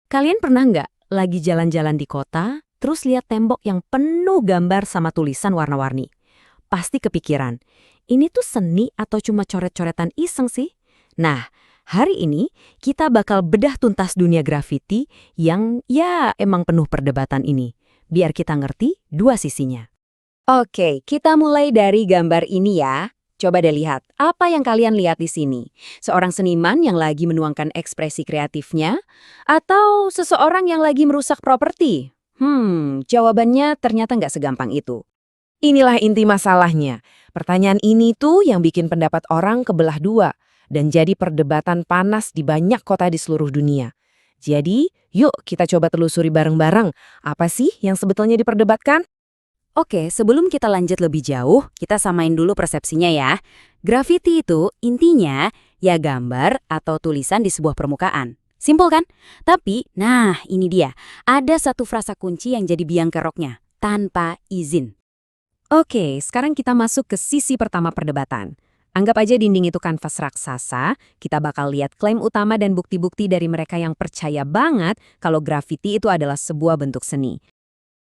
Kalian pernah nggak lagi jalan-jalan di kota, terus lihat tembok yang penuh gambar sama tulisan warna-warni? Pasti kepikiran, ini tuh seni atau cuma coret-coretan iseng sih? Nah, hari ini kita bakal bedah tuntas dunia grafiti yang ya emang penuh perdebatan ini. Biar kita ngerti dua sisinya. Oke, kita mulai dari gambar ini ya. Coba deh lihat, apa yang kalian lihat di sini? Seorang seniman yang lagi menuangkan ekspresi kreatifnya? Atau seseorang yang lagi merusak properti? Jawabannya ternyata nggak segampang itu. Inilah inti masalahnya. Pertanyaan ini tuh yang bikin pendapat orang kebelah dua dan jadi perdebatan panas di banyak kota di seluruh dunia. Jadi, yuk kita coba telusuri bareng-bareng. Apa sih yang sebetulnya diperdebatkan? Oke, sebelum kita lanjut lebih jauh, kita samain dulu persepsinya ya. Graffiti itu intinya ya gambar atau tulisan di sebuah permukaan. Simpel kan? Tapi, nah ini dia. Ada satu frasa kunci yang jadi biang keroknya. Tanpa izin. Oke, sekarang kita masuk ke sisi pertama perdebatan. Anggap aja dinding itu kanvas raksasa, kita bakal lihat klaim utama dan bukti-bukti dari mereka yang percaya banget kalau grafiti itu adalah sebuah bentuk seni.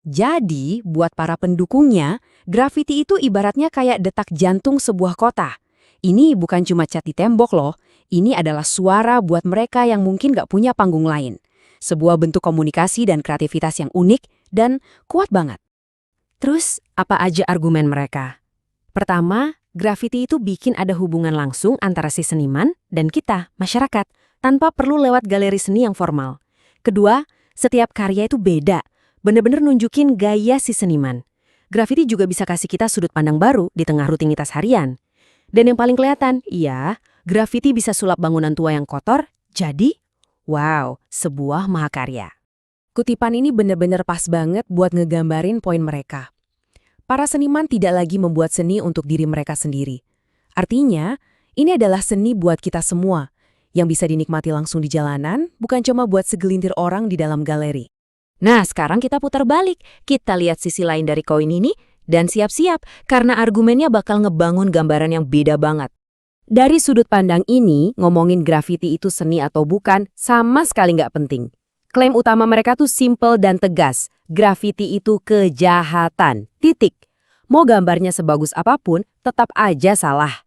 Jadi, buat para pendukungnya, grafiti itu ibaratnya kayak detak jantung sebuah kota. Ini bukan cuma cat di tembok loh, ini adalah suara buat mereka yang mungkin gak punya panggung lain. Sebuah bentuk komunikasi dan kreativitas yang unik dan kuat banget. Terus, apa aja argumen mereka? Pertama, grafiti itu bikin ada hubungan langsung antara si seniman dan kita, masyarakat, tanpa perlu lewat galeri seni yang formal. Kedua, setiap karya itu beda. Bener-bener nunjukin gaya si seniman. Grafiti juga bisa kasih kita sudut pandang baru di tengah rutinitas harian. Dan yang paling kelihatan, iya, grafiti bisa sulap bangunan tua yang kotor, jadi, wow, sebuah mahakarya. Kutipan ini bener-bener pas banget buat ngegambarin poin mereka. Para seniman tidak lagi membuat seni untuk diri mereka sendiri. Artinya, ini adalah seni buat kita semua, yang bisa dinikmati langsung di jalanan, bukan cuma buat segelintir orang di dalam galeri. Nah, sekarang kita putar balik. Kita lihat sisi lain dari koin ini, dan siap-siap, karena argumennya bakal ngebangun gambaran yang beda banget. Dari sudut pandang ini, ngomongin grafiti itu seni atau bukan, sama sekali nggak penting. Klaim utama mereka tuh simple dan tegas. Grafiti itu kejahatan. Titik. Mau gambarnya sebagus apapun, tetap aja salah.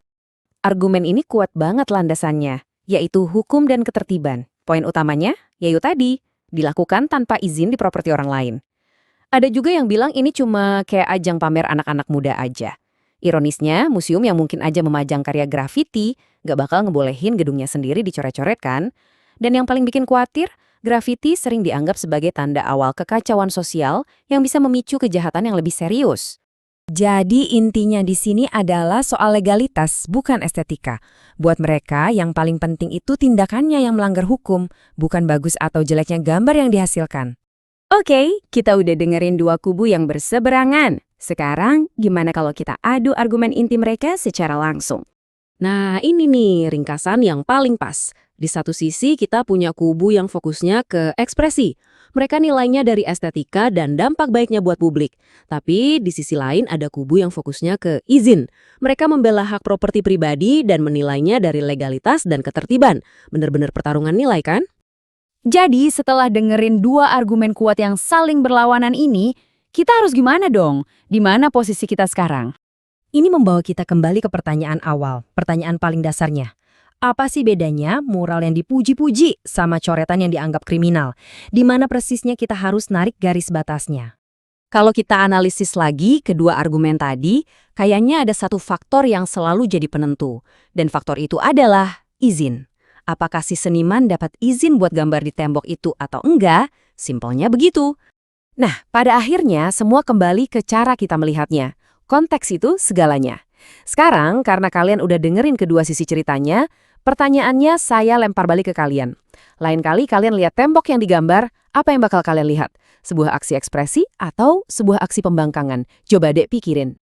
Argumen ini kuat banget landasannya, yaitu hukum dan ketertiban. Poin utamanya, yaitu tadi, dilakukan tanpa izin di properti orang lain. Ada juga yang bilang ini cuma kayak ajang pamer anak-anak muda aja. Ironisnya, museum yang mungkin aja memajang karya grafiti gak bakal ngebolehin gedungnya sendiri dicoret-coret kan? Dan yang paling bikin khawatir, grafiti sering dianggap sebagai tanda awal kekacauan sosial yang bisa memicu kejahatan yang lebih serius. Jadi intinya di sini adalah soal legalitas, bukan estetika. Buat mereka yang paling penting itu tindakannya yang melanggar hukum, bukan bagus atau jeleknya gambar yang dihasilkan. Oke, kita udah dengerin dua kubu yang berseberangan. Sekarang gimana kalau kita adu argumen inti mereka secara langsung? Nah, ini nih ringkasan yang paling pas. Di satu sisi kita punya kubu yang fokusnya ke ekspresi. Mereka nilainya dari estetika dan dampak baiknya buat publik. Tapi di sisi lain ada kubu yang fokusnya ke izin. Mereka membela hak properti pribadi dan menilainya dari legalitas dan ketertiban. Bener-bener pertarungan nilai kan? Jadi setelah dengerin dua argumen kuat yang saling berlawanan ini, kita harus gimana dong? Di mana posisi kita sekarang? Ini membawa kita kembali ke pertanyaan awal, pertanyaan paling dasarnya. Apa sih bedanya mural yang dipuji-puji sama coretan yang dianggap kriminal? Di mana persisnya kita harus narik garis batasnya? Kalau kita analisis lagi kedua argumen tadi, kayaknya ada satu faktor yang selalu jadi penentu. Dan faktor itu adalah izin. Apakah si seniman dapat izin buat gambar di tembok itu atau enggak? Simpelnya begitu. Nah, pada akhirnya semua kembali ke cara kita melihatnya. Konteks itu segalanya. Sekarang, karena kalian udah dengerin kedua sisi ceritanya, pertanyaannya saya lempar balik ke kalian. Lain kali kalian lihat tembok yang digambar, apa yang bakal kalian lihat? Sebuah aksi ekspresi atau sebuah aksi pembangkangan? Coba dek pikirin.